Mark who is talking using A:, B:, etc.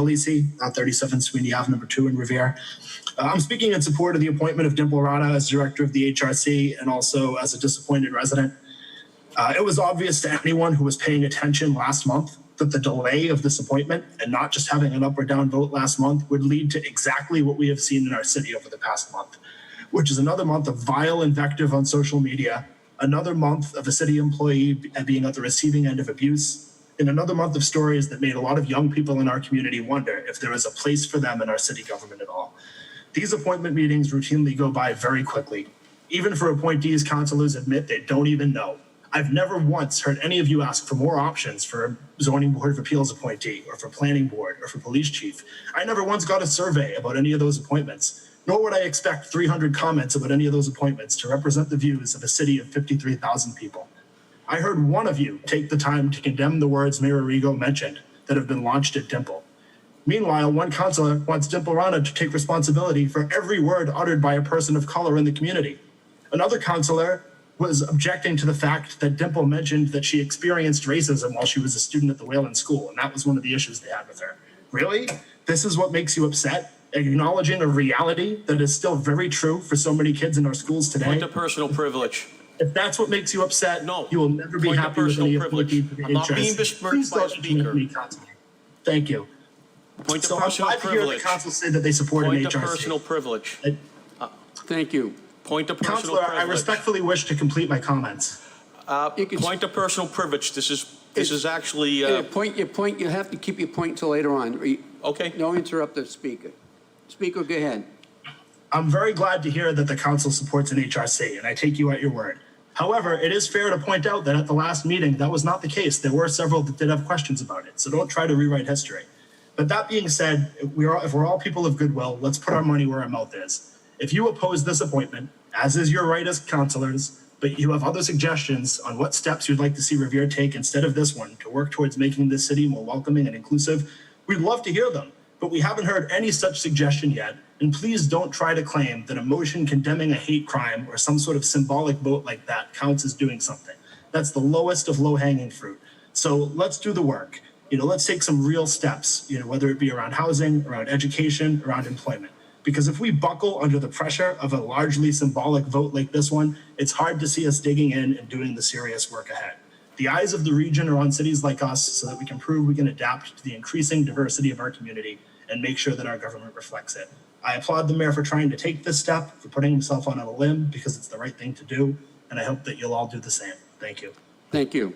A: Gravellese, 37 Sweeney Ave, number 2 in Revere. I'm speaking in support of the appointment of Dimple Rana as director of the HRC and also as a disappointed resident. It was obvious to anyone who was paying attention last month that the delay of this appointment and not just having an up or down vote last month would lead to exactly what we have seen in our city over the past month, which is another month of vile invective on social media, another month of a city employee being at the receiving end of abuse, and another month of stories that made a lot of young people in our community wonder if there is a place for them in our city government at all. These appointment meetings routinely go by very quickly. Even for appointees, councilors admit they don't even know. I've never once heard any of you ask for more options for a zoning board of appeals appointee or for planning board or for police chief. I never once got a survey about any of those appointments, nor would I expect 300 comments about any of those appointments to represent the views of a city of 53,000 people. I heard one of you take the time to condemn the words Mayor Arrigo mentioned that have been launched at Dimple. Meanwhile, one councilor wants Dimple Rana to take responsibility for every word uttered by a person of color in the community. Another councilor was objecting to the fact that Dimple mentioned that she experienced racism while she was a student at the Wayland School, and that was one of the issues they had with her. Really? This is what makes you upset? Acknowledging a reality that is still very true for so many kids in our schools today?
B: Point of personal privilege.
A: If that's what makes you upset,
B: no,
A: you will never be happy with any appointee to the
B: I'm not being besmirched by a speaker.
A: Thank you.
B: Point
A: so
B: of personal
A: I'm glad to hear the council say that they support an HRC.
B: Point of personal privilege.
C: Thank you.
B: Point of personal
A: Councilor,
B: privilege.
A: I respectfully wish to complete my comments.
B: Point of personal privilege. This is actually.
C: Your point. You have to keep your point till later on.
B: Okay.
C: No interrupt the speaker. Speaker, go ahead.
A: I'm very glad to hear that the council supports an HRC, and I take you at your word. However, it is fair to point out that at the last meeting, that was not the case. There were several that did have questions about it, so don't try to rewrite history. But that being said, if we're all people of goodwill, let's put our money where our mouth is. If you oppose this appointment, as is your right as councilors, but you have other suggestions on what steps you'd like to see Revere take instead of this one to work towards making this city more welcoming and inclusive, we'd love to hear them. But we haven't heard any such suggestion yet, and please don't try to claim that a motion condemning a hate crime or some sort of symbolic vote like that counts as doing something. That's the lowest of low-hanging fruit. So let's do the work. Let's take some real steps, whether it be around housing, around education, around employment. Because if we buckle under the pressure of a largely symbolic vote like this one, it's hard to see us digging in and doing the serious work ahead. The eyes of the region are on cities like us so that we can prove we can adapt to the increasing diversity of our community and make sure that our government reflects it. I applaud the mayor for trying to take this step, for putting himself on a limb because it's the right thing to do, and I hope that you'll all do the same. Thank you.
C: Thank you.